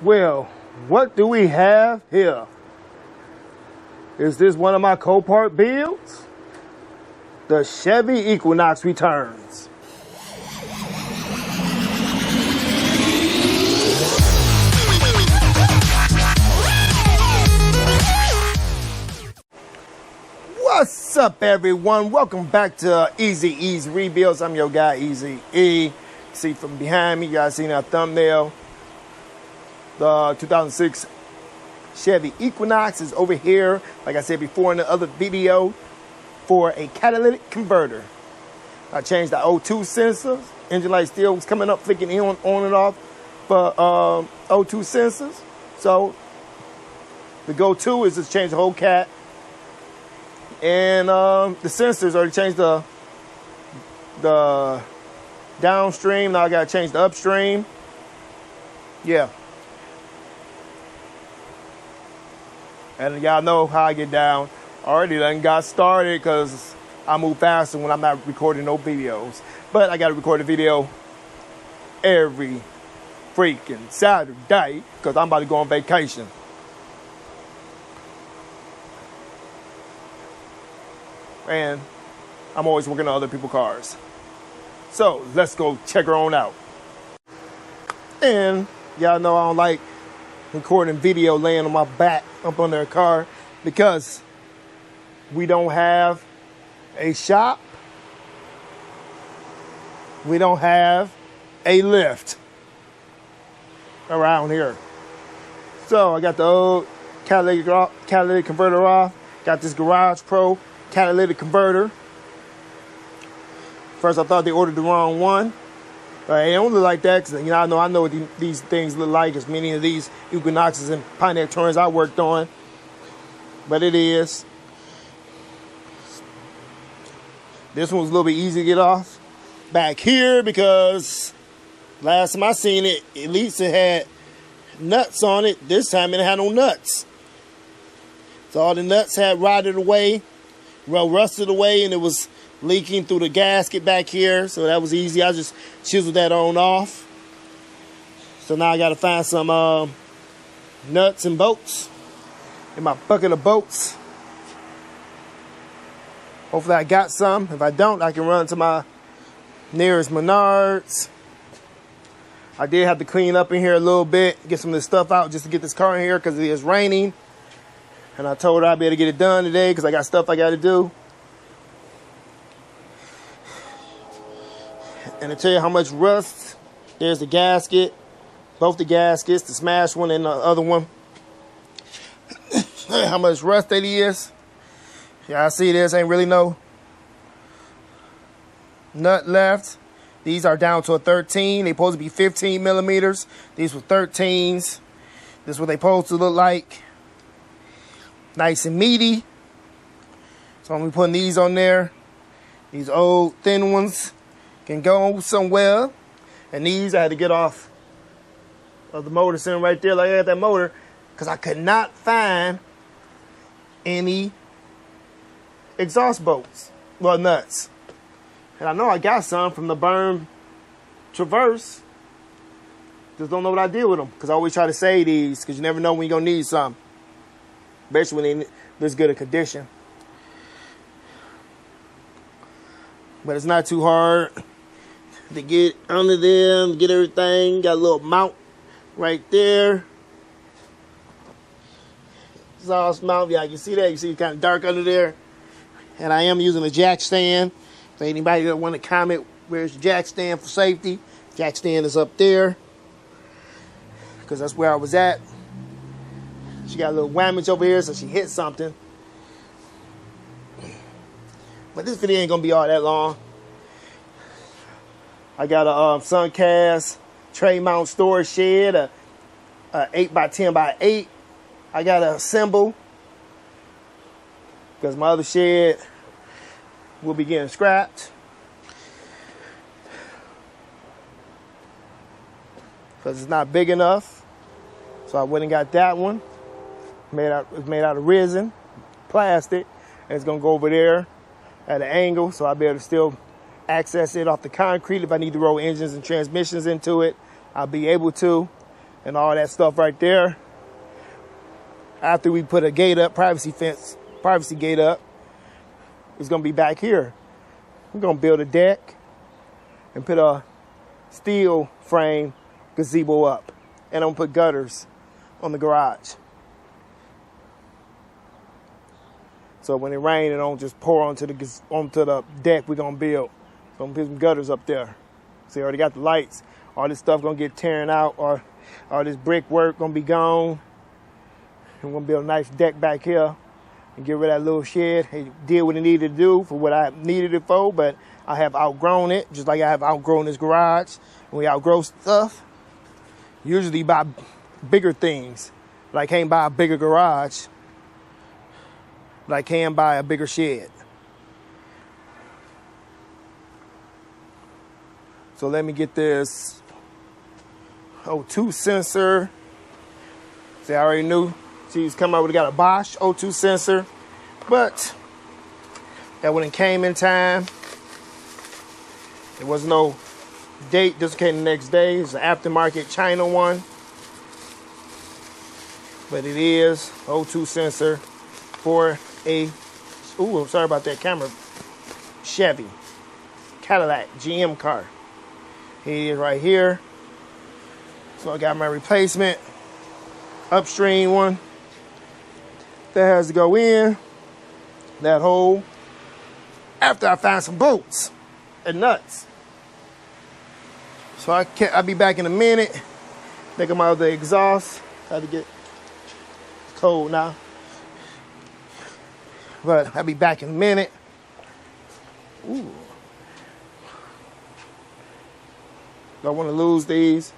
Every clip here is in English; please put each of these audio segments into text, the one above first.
Well, what do we have here? Is this one of my Copart builds? The Chevy Equinox returns. What's up, everyone? Welcome back to Easy E's Rebuilds. I'm your guy, Easy E. See from behind me, you guys seen our thumbnail. The 2006 Chevy Equinox is over here, like I said before in the other video, for a catalytic converter. I changed the O2 sensors. Engine light still was coming up, flicking on and off for O2 sensors. So the go-to is just change the whole cat. And the sensors already changed the downstream. Now I gotta change the upstream. Yeah. And y'all know how I get down. Already done got started because I move faster when I'm not recording no videos. But I gotta record a video every freaking Saturday because I'm about to go on vacation. And I'm always working on other people's cars. So let's go check her on out. And y'all know I don't like recording video laying on my back up on their car because we don't have a shop. We don't have a lift around here. So I got the old catalytic converter off. Got this Garage Pro catalytic converter. First I thought they ordered the wrong one. But it don't look like that because I know what these things look like. As many of these Equinoxes and Pontiac Touring I worked on. But it is. This one was a little bit easy to get off back here because last time I seen it, at least it had nuts on it. This time it had no nuts. So all the nuts had rotted away, rusted away, and it was leaking through the gasket back here. So that was easy. I just chiseled that on off. So now I got to find some nuts and bolts in my bucket of bolts. Hopefully I got some. If I don't, I can run to my nearest Menards. I did have to clean up in here a little bit, get some of this stuff out just to get this car in here because it is raining. And I told her I'd be able to get it done today because I got stuff I got to do. And to tell you how much rust, there's the gasket, both the gaskets, the smashed one and the other one. How much rust that is. Yeah, I see this ain't really no nut left. These are down to a 13. They supposed to be 15 millimeters. These were 13s. This is what they supposed to look like. Nice and meaty. So I'm gonna be putting these on there. These old thin ones can go somewhere. And these I had to get off of the motor sitting right there like I had that motor because I could not find any exhaust bolts. Well, nuts. And I know I got some from the Burn Traverse. Just don't know what I did with them because I always try to save these because you never know when you're going to need some. Especially when they're this good a condition. But it's not too hard to get under them, get everything. Got a little mount right there. Exhaust mount. Yeah, you can see that. You see it's kind of dark under there. And I am using a jack stand. For anybody that want to comment, where's the jack stand for safety? Jack stand is up there. Because that's where I was at. She got a little whammage over here, so she hit something. But this video ain't going to be all that long. I got a Suncast tray mount storage shed, a 8x10x8. I got a assemble because my other shed will be getting scrapped. Because it's not big enough. So I went and got that one. It's made out of resin, plastic. And it's going to go over there at an angle so I'll be able to still access it off the concrete. If I need to roll engines and transmissions into it, I'll be able to. and all that stuff right there. After we put a gate up, privacy gate up, it's gonna be back here. We're gonna build a deck and put a steel frame gazebo up. And I'm gonna put gutters on the garage. So when it rains, it don't just pour onto the deck we're gonna build. So I'm gonna put some gutters up there. See, I already got the lights. All this stuff gonna get tearing out, or all this brickwork gonna be gone. I'm gonna build a nice deck back here and get rid of that little shed. It did what it needed to do for what I needed it for, but I have outgrown it, just like I have outgrown this garage. When we outgrow stuff, usually buy bigger things. But I can't buy a bigger garage, but I can buy a bigger shed. So let me get this O2 sensor. See, I already knew. She's come out with got a Bosch O2 sensor, but that wouldn't came in time. There was no date. This came the next day. It's an aftermarket China one, but it is O2 sensor for a. Ooh, I'm sorry about that camera. Chevy, Cadillac, GM car. Here it is right here. So I got my replacement upstream one that has to go in that hole after I find some bolts and nuts. So I'll be back in a minute. Take them out of the exhaust. Had to get cold now. But I'll be back in a minute. Ooh. Don't want to lose these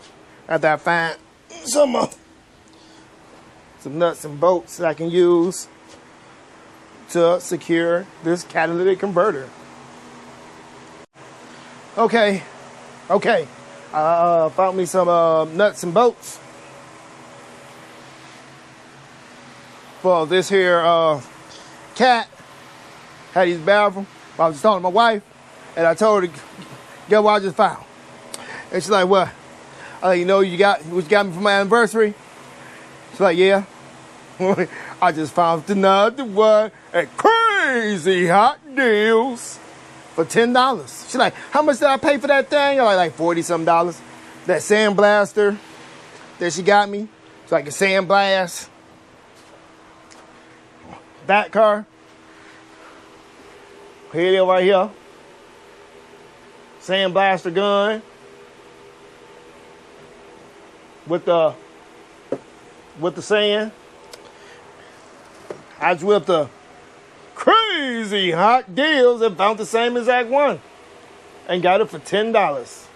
after I find some nuts and bolts that I can use to secure this catalytic converter. Okay. Found me some nuts and bolts for this here cat. Had his bathroom. I was just talking to my wife, and I told her, "Guess what I just found?" And she's like, "What?" I like, "You know, what you got me for my anniversary?" She's like, "Yeah." I just found another one at Crazy Hot Deals for $10. She's like, "How much did I pay for that thing?" I'm like $40-something. That sandblaster that she got me. It's like a sandblast. That car. Here it is right here. Sandblaster gun. With the sand. I just whipped the Crazy Hot Deals and found the same exact one. And got it for $10.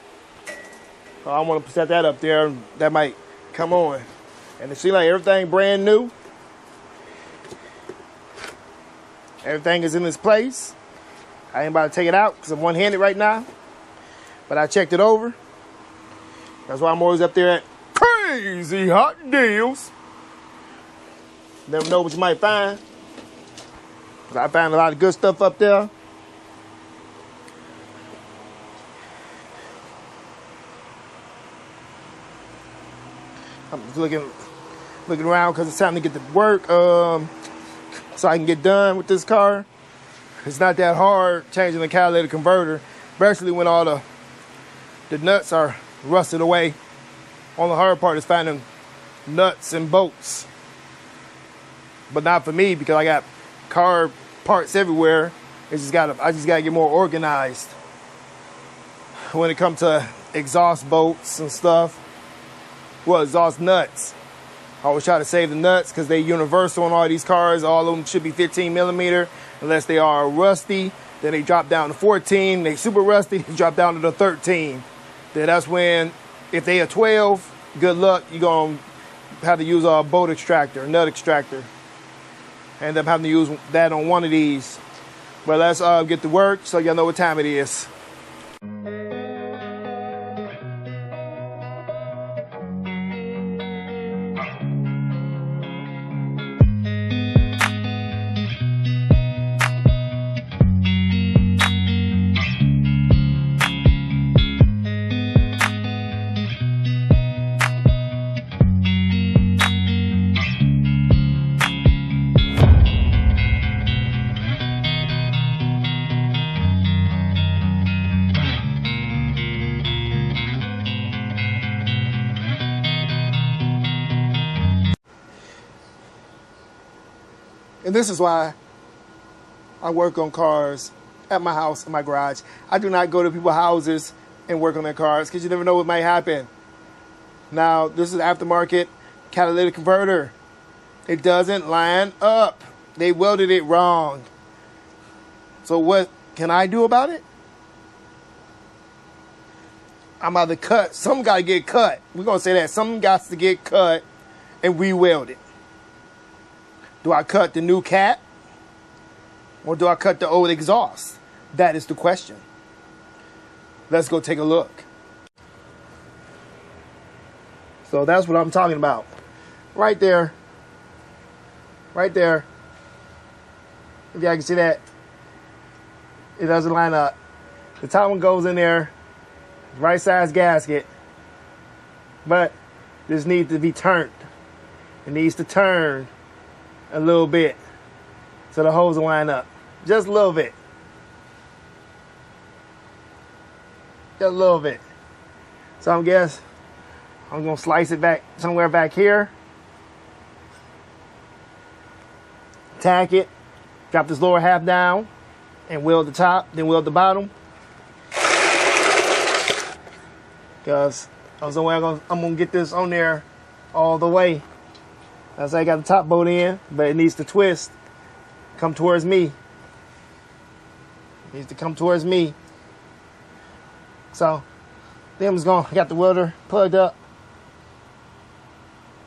So I want to set that up there. That might come on. And it seems like everything brand new. Everything is in its place. I ain't about to take it out because I'm one-handed right now. But I checked it over. That's why I'm always up there at Crazy Hot Deals. Never know what you might find. I found a lot of good stuff up there. I'm just looking around because it's time to get to work, so I can get done with this car. It's not that hard changing the catalytic converter, especially when all the nuts are rusted away. Only hard part is finding nuts and bolts. But not for me, because I got car parts everywhere. I just gotta get more organized when it comes to exhaust bolts and stuff. Well, exhaust nuts. I always try to save the nuts because they're universal on all these cars. All of them should be 15 millimeter unless they are rusty. Then they drop down to 14. They super rusty, they drop down to the 13. Then that's when, if they are 12, good luck, you're going to have to use a bolt extractor, nut extractor. End up having to use that on one of these. But let's get to work so y'all know what time it is. And this is why I work on cars at my house, in my garage. I do not go to people's houses and work on their cars because you never know what might happen. Now, this is aftermarket catalytic converter. It doesn't line up. They welded it wrong. So what can I do about it? I'm either cut. Something got to get cut. We're going to say that. Something got to get cut and re-weld it. Do I cut the new cap? Or do I cut the old exhaust? That is the question. Let's go take a look. So that's what I'm talking about. Right there. Right there. If y'all can see that. It doesn't line up. The top one goes in there. Right size gasket. But this needs to be turned. It needs to turn a little bit so the holes will line up. Just a little bit. Just a little bit. So I guess I'm going to slice it back somewhere back here. Tack it. Drop this lower half down and weld the top, then weld the bottom. Because I'm going to get this on there all the way. That's how I got the top bolt in, but it needs to twist. Come towards me. It needs to come towards me. So, then I got the welder plugged up.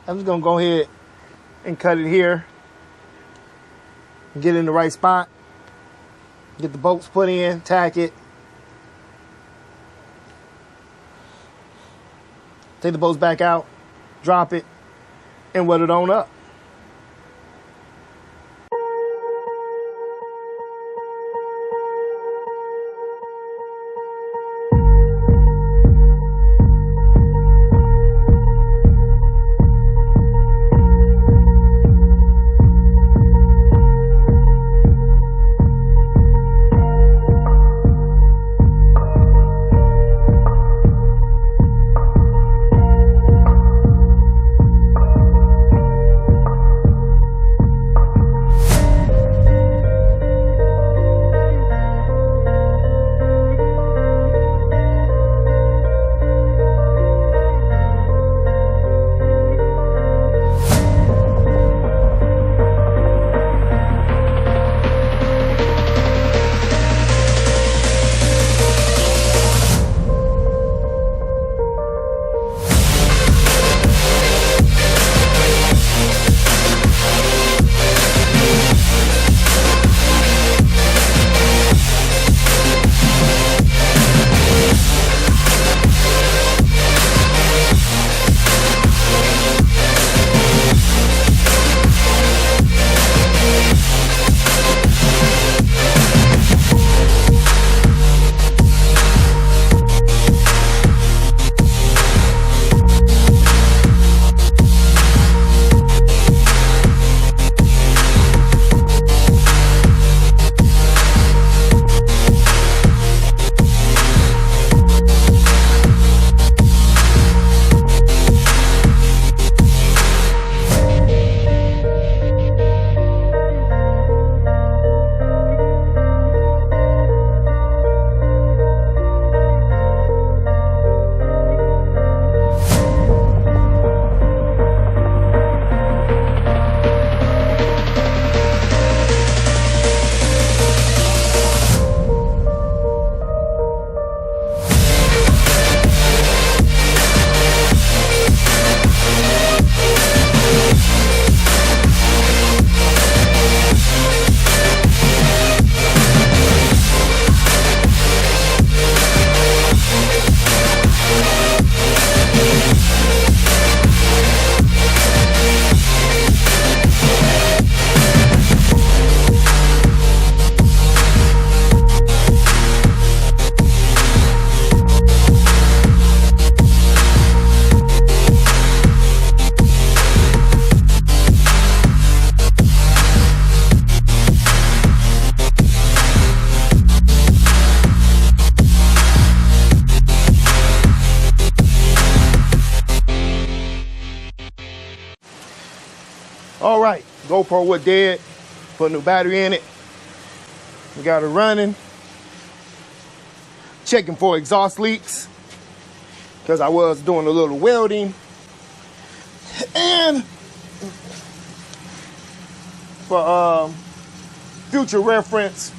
I'm just going to go ahead and cut it here. Get it in the right spot. Get the bolts put in, tack it. Take the bolts back out, drop it, and weld it on up. All right, GoPro was dead Put a new battery in it. We got it running. Checking for exhaust leaks, because I was doing a little welding. And for future reference,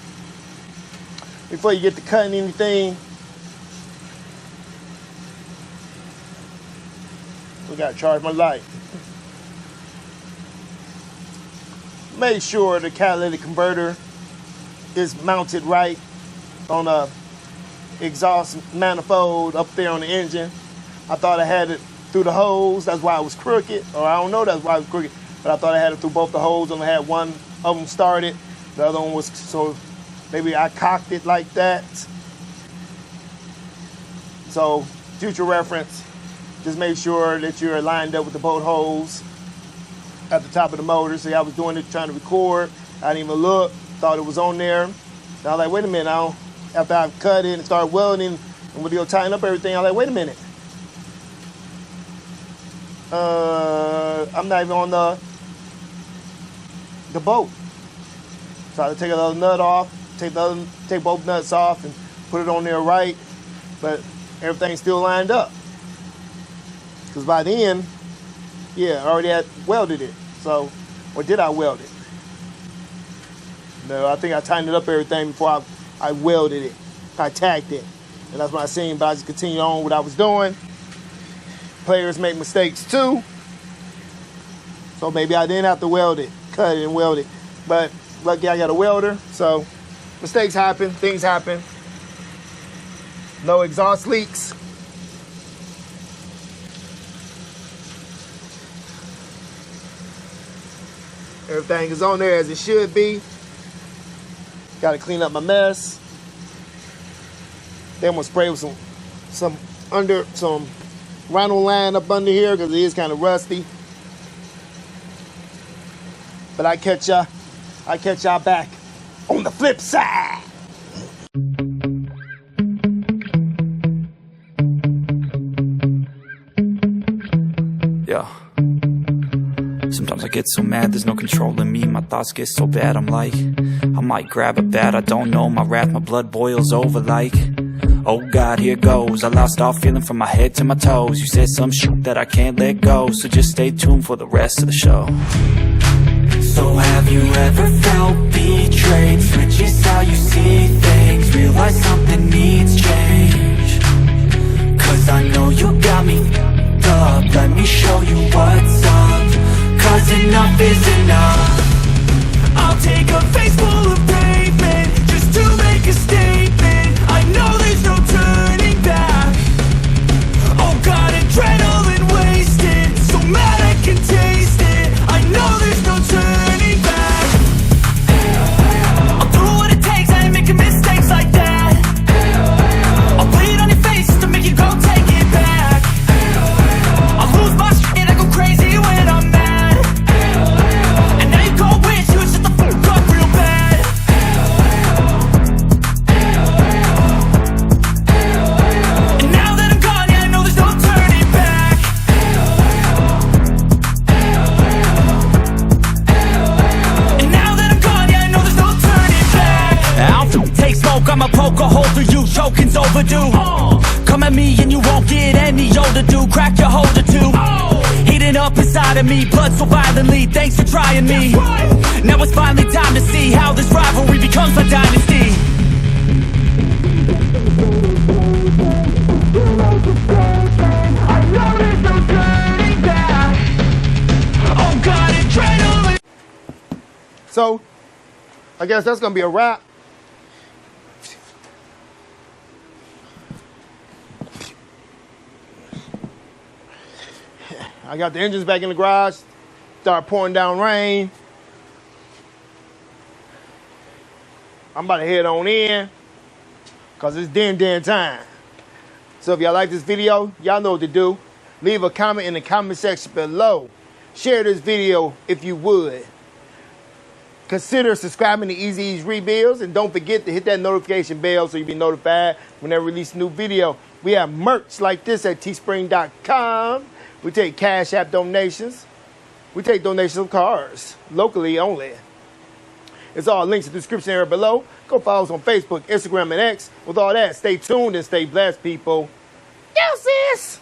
before you get to cutting anything, we gotta charge my light. Make sure the catalytic converter is mounted right on a exhaust manifold up there on the engine. I thought I had it through the hose, that's why it was crooked, or I don't know that's why it was crooked, but I thought I had it through both the holes. Only had one of them started, the other one was, so maybe I cocked it like that. So future reference, just make sure that you're lined up with the both holes at the top of the motor. See, I was doing it trying to record, I didn't even look, thought it was on there. And I was like, wait a minute, after I cut it and started welding and when you'll tighten up everything, I was like, wait a minute. I'm not even on the bolt. So I had to take another nut off, take both nuts off and put it on there right, but everything's still lined up. Because by then, yeah, I already had welded it. So, or did I weld it? No, I think I tightened it up everything before I welded it. I tacked it. And that's what I seen, but I just continued on what I was doing. Players make mistakes too. So maybe I didn't have to weld it, cut it and weld it. But lucky I got a welder, so mistakes happen, things happen. No exhaust leaks. Everything is on there as it should be. Got to clean up my mess. Then I'm gonna spray with some vinyl line up under here because it is kind of rusty. But I catch y'all back on the flip side. Yeah. Sometimes I get so mad, there's no controlling me. My thoughts get so bad, I'm like, I might grab a bat, I don't know. My wrath, my blood boils over like, oh God, here goes. I lost all feeling from my head to my toes. You said some shit that I can't let go, so just stay tuned for the rest of the show. So have you ever felt betrayed? Switches how you see things, realize something needs change. Cause I know you got me f***ed up, let me show you what's up. Cause enough is enough. I'll take a face full of pavement just to make a statement. I know there's no turning back. Oh God, adrenaline wasted, so mad I can taste it. I know there's no turning back. I'll do what it takes, I ain't making mistakes like that. I'll bleed on your face just to make you go take it back. I'll lose my shit and I go crazy when I'm mad. And now you gon' wish you would shut the fuck up real bad. And now that I'm gone, yeah, I know there's no turning back. And now that I'm gone, yeah, I know there's no turning back. I don't take smoke, I'ma poke a hole through you, choking's overdue. Come at me and you won't get any older, dude. Crack your holder too. Heating up inside of me, blood so violently. Thanks for trying me. Now it's finally time to see how this rivalry becomes a dynasty. I know there's no turning back. Oh God, adrenaline. So, I guess that's gonna be a wrap. I got the engines back in the garage. Start pouring down rain. I'm about to head on in because it's den time. So if y'all like this video, y'all know what to do. Leave a comment in the comment section below. Share this video if you would. Consider subscribing to Easy Rebuilds, and don't forget to hit that notification bell so you'll be notified whenever we release a new video. We have merch like this at teespring.com. We take Cash App donations. We take donations of cars, locally only. It's all links in the description area below. Go follow us on Facebook, Instagram, and X. With all that, stay tuned and stay blessed, people. Deuces!